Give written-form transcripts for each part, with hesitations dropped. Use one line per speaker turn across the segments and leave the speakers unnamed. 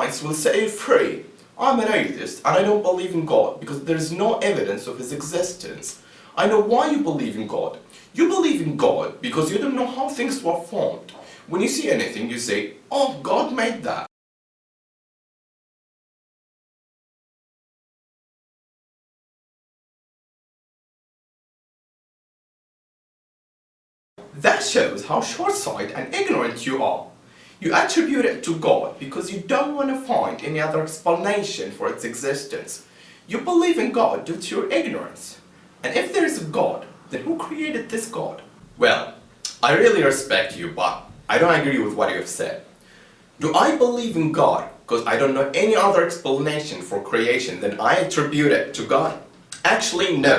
science will set you free. I'm an atheist and I don't believe in God because there is no evidence of his existence. I know why you believe in God. You believe in God because you don't know how things were formed. When you see anything, you say, "Oh, God made that." That shows how short-sighted and ignorant you are. You attribute it to God because you don't want to find any other explanation for its existence. You believe in God due to your ignorance. And if there is a God, then who created this God? Well, I really respect you, but I don't agree with what you have said. Do I believe in God because I don't know any other explanation for creation than I attribute it to God? Actually, no.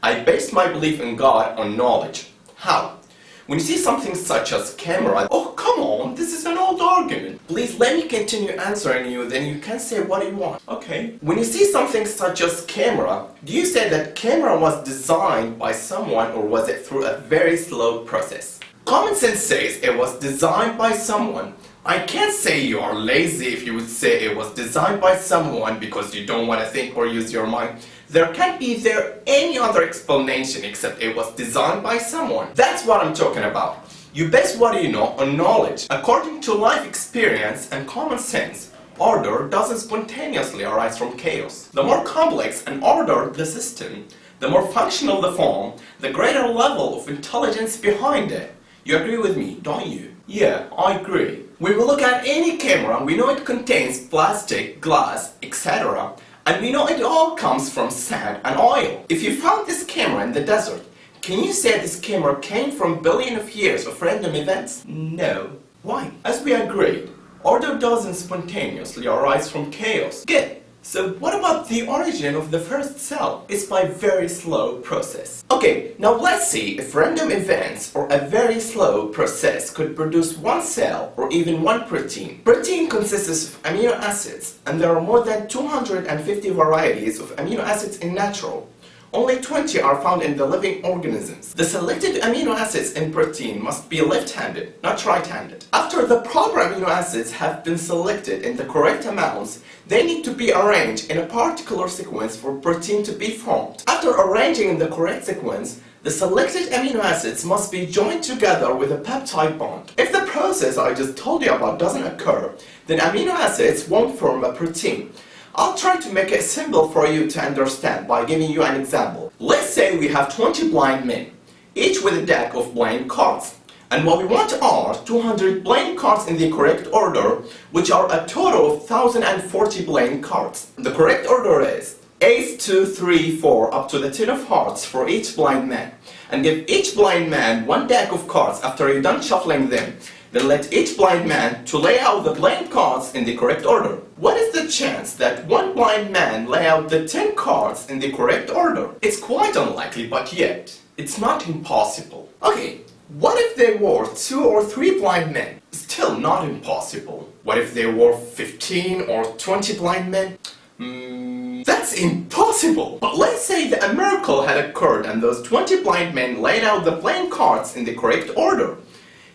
I base my belief in God on knowledge. How? When you see something such as camera, oh come on, this is an old argument. Please let me continue answering you, then you can say what you want. Okay. When you see something such as camera, do you say that camera was designed by someone or was it through a very slow process? Common sense says it was designed by someone. I can't say you are lazy if you would say it was designed by someone because you don't want to think or use your mind. There can't be any other explanation except it was designed by someone. That's what I'm talking about. You base what you know on knowledge. According to life experience and common sense, order doesn't spontaneously arise from chaos. The more complex and ordered the system, the more functional the form, the greater level of intelligence behind it. You agree with me, don't you? Yeah, I agree. When we look at any camera, we know it contains plastic, glass, etc. And we know it all comes from sand and oil. If you found this camera in the desert, can you say this camera came from billions of years of random events? No. Why? As we agreed, order doesn't spontaneously arise from chaos. Good. So what about the origin of the first cell? It's by very slow process. Okay, now let's see if random events or a very slow process could produce one cell or even one protein. Protein consists of amino acids, and there are more than 250 varieties of amino acids in natural. Only 20 are found in the living organisms. The selected amino acids in protein must be left-handed, not right-handed. After the proper amino acids have been selected in the correct amounts, they need to be arranged in a particular sequence for protein to be formed. After arranging in the correct sequence, the selected amino acids must be joined together with a peptide bond. If the process I just told you about doesn't occur, then amino acids won't form a protein. I'll try to make it simple for you to understand by giving you an example. Let's say we have 20 blind men, each with a deck of playing cards. And what we want are 200 playing cards in the correct order, which are a total of 1040 playing cards. The correct order is Ace, 2, 3, 4 up to the 10 of hearts for each blind man. And give each blind man one deck of cards after you're done shuffling them. Then let each blind man to lay out the playing cards in the correct order. What is the chance that one blind man lay out the 10 cards in the correct order? It's quite unlikely, but yet, it's not impossible. Okay, what if there were 2 or 3 blind men? Still not impossible. What if there were 15 or 20 blind men? That's impossible! But let's say that a miracle had occurred and those 20 blind men laid out the playing cards in the correct order.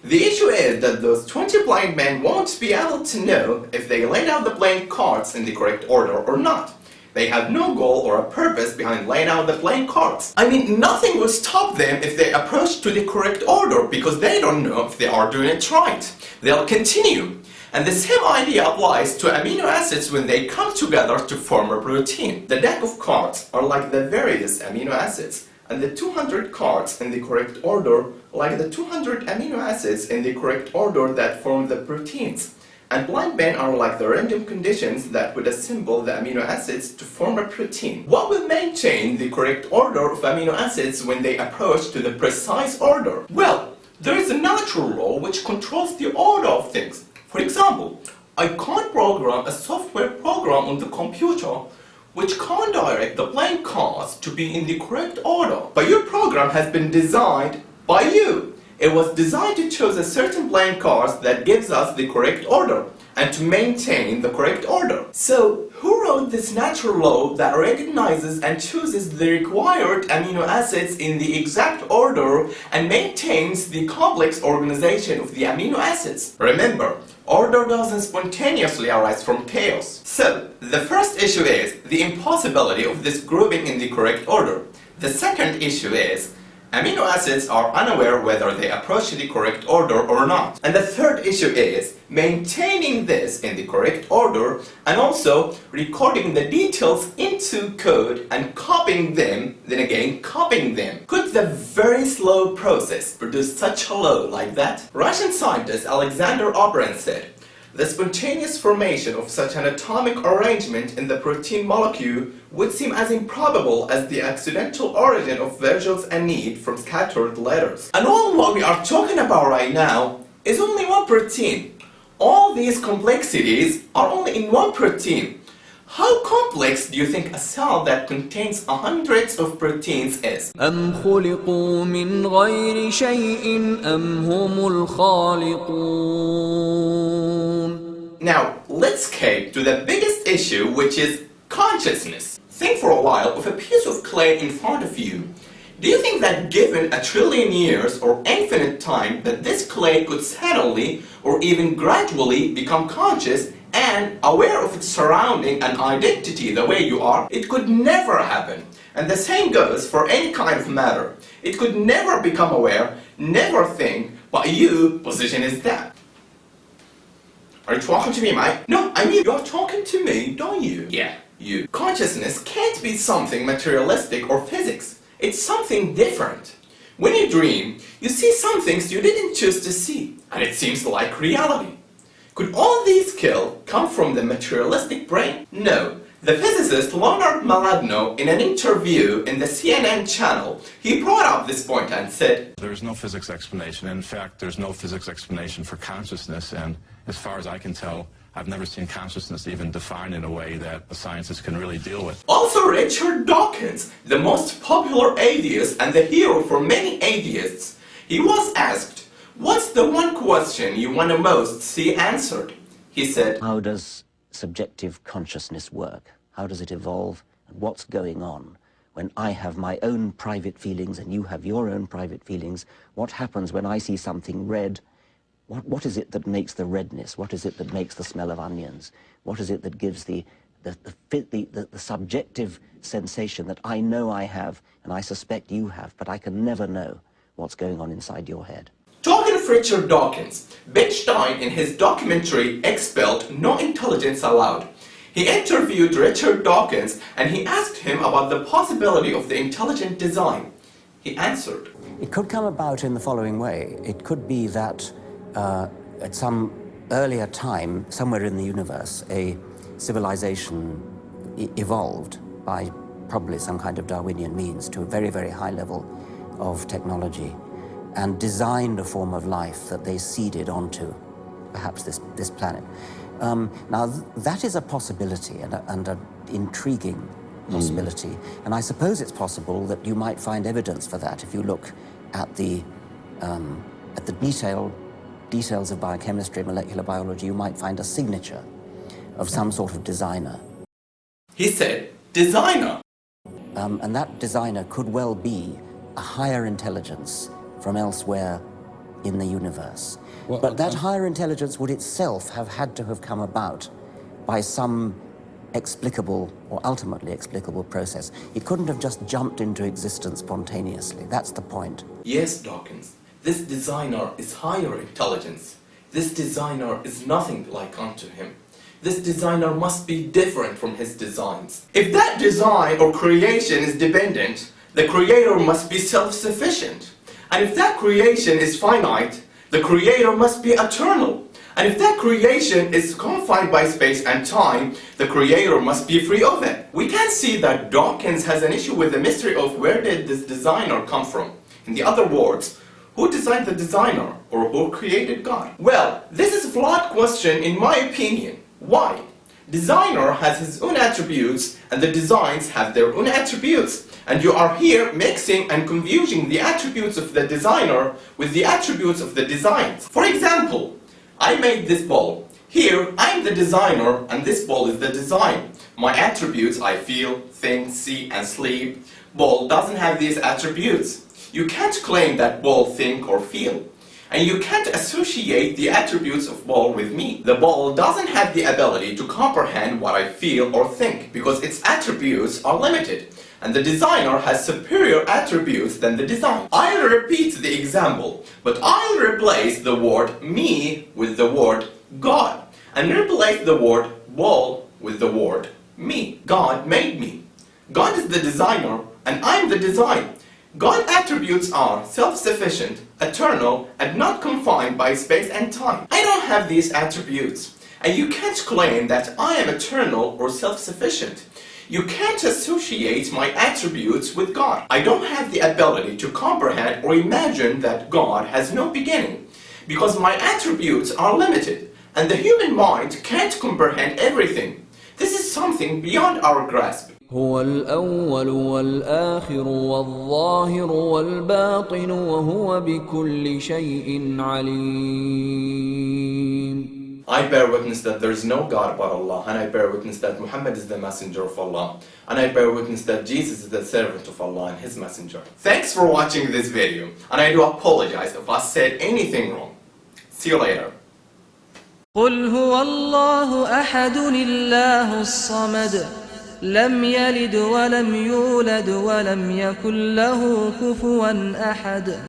The issue is that those 20 blind men won't be able to know if they laid out the playing cards in the correct order or not. They have no goal or a purpose behind laying out the playing cards. I mean, nothing will stop them if they approach to the correct order because they don't know if they are doing it right. They'll continue. And the same idea applies to amino acids when they come together to form a protein. The deck of cards are like the various amino acids, and the 200 cards in the correct order like the 200 amino acids in the correct order that form the proteins. And blind men are like the random conditions that would assemble the amino acids to form a protein. What will maintain the correct order of amino acids when they approach to the precise order? Well, there is a natural law which controls the order of things. For example, I can't program a software program on the computer which can't direct the playing cards to be in the correct order. But your program has been designed by you. It was designed to choose a certain playing cards that gives us the correct order and to maintain the correct order. So, who wrote this natural law that recognizes and chooses the required amino acids in the exact order and maintains the complex organization of the amino acids? Remember, Order doesn't spontaneously arise from chaos. So, the first issue is the impossibility of this grouping in the correct order. The second issue is amino acids are unaware whether they approach the correct order or not. And the third issue is maintaining this in the correct order and also recording the details into code and copying them, then again copying them. Could the very slow process produce such a law like that? Russian scientist Alexander Operin said, "The spontaneous formation of such an atomic arrangement in the protein molecule would seem as improbable as the accidental origin of vowels and need from scattered letters." And all what we are talking about right now is only one protein. All these complexities are only in one protein. How complex do you think a cell that contains hundreds of proteins is?
أم خلقوا من غير شيء أم هم الخالقون.
Now, let's escape to the biggest issue, which is consciousness. Think for a while of a piece of clay in front of you. Do you think that given a trillion years or infinite time that this clay could suddenly or even gradually become conscious and aware of its surrounding and identity the way you are? It could never happen. And the same goes for any kind of matter. It could never become aware, never think, but you position is that. Are you talking to me, mate? No, I mean, you're talking to me, don't you? Yeah, you. Consciousness can't be something materialistic or physics. It's something different. When you dream, you see some things you didn't choose to see, and it seems like reality. Could all these skills come from the materialistic brain? No. The physicist Leonard Mlodinow, in an interview in the CNN channel, he brought up this point and said,
"There's no physics explanation. In fact, there's no physics explanation for consciousness, and as far as I can tell, I've never seen consciousness even defined in a way that the scientists can really deal with."
Also, Richard Dawkins, the most popular atheist and the hero for many atheists, he was asked, "What's the one question you want to most see answered?" He said,
"How does subjective consciousness work? How does it evolve? And what's going on? When I have my own private feelings and you have your own private feelings, what happens when I see something red? What is it that makes the redness? What is it that makes the smell of onions? What is it that gives the subjective sensation that I know I have and I suspect you have, but I can never know what's going on inside your head?"
Talking of Richard Dawkins, Ben Stein in his documentary Expelled, No Intelligence Allowed, he interviewed Richard Dawkins and he asked him about the possibility of the intelligent design. He answered,
It could come about in the following way. It could be that at some earlier time, somewhere in the universe, a civilization evolved by probably some kind of Darwinian means to a very, very high level of technology and designed a form of life that they seeded onto perhaps this planet. Now, that is a possibility and an intriguing possibility. And I suppose it's possible that you might find evidence for that if you look at the details of biochemistry, molecular biology. You might find a signature of some sort of designer.
He said, designer.
And that designer could well be a higher intelligence from elsewhere in the universe.
Well,
but that higher intelligence would itself have had to have come about by some explicable or ultimately explicable process. It couldn't have just jumped into existence spontaneously. That's the point.
Yes, Dawkins. This designer is higher intelligence. This designer is nothing like unto him. This designer must be different from his designs. If that design or creation is dependent, the creator must be self-sufficient. And if that creation is finite, the creator must be eternal. And if that creation is confined by space and time, the creator must be free of it. We can see that Dawkins has an issue with the mystery of where did this designer come from. In the other words, who designed the designer or who created God? Well, this is a flawed question in my opinion. Why? Designer has his own attributes and the designs have their own attributes. And you are here mixing and confusing the attributes of the designer with the attributes of the designs. For example, I made this ball. Here, I'm the designer and this ball is the design. My attributes, I feel, think, see and sleep. Ball doesn't have these attributes. You can't claim that ball think or feel. And you can't associate the attributes of ball with me. The ball doesn't have the ability to comprehend what I feel or think because its attributes are limited. And the designer has superior attributes than the design. I'll repeat the example, but I'll replace the word me with the word God, and replace the word ball with the word me. God made me. God is the designer, and I'm the design. God's attributes are self-sufficient, eternal, and not confined by space and time. I don't have these attributes, and you can't claim that I am eternal or self-sufficient. You can't associate my attributes with God. I don't have the ability to comprehend or imagine that God has no beginning, because my attributes are limited, and the human mind can't comprehend everything. This is something beyond our grasp.
هو الأول والآخر والظاهر والباطن وهو بكل شيء عليم.
I bear witness that there is no God but Allah, and I bear witness that Muhammad is the messenger of Allah, and I bear witness that Jesus is the servant of Allah and his messenger. Thanks for watching this video, and I do apologize if I said anything wrong. See you later.
قل هو الله أحد الله الصمد لم يلد ولم يولد ولم يكن له كفوا أحد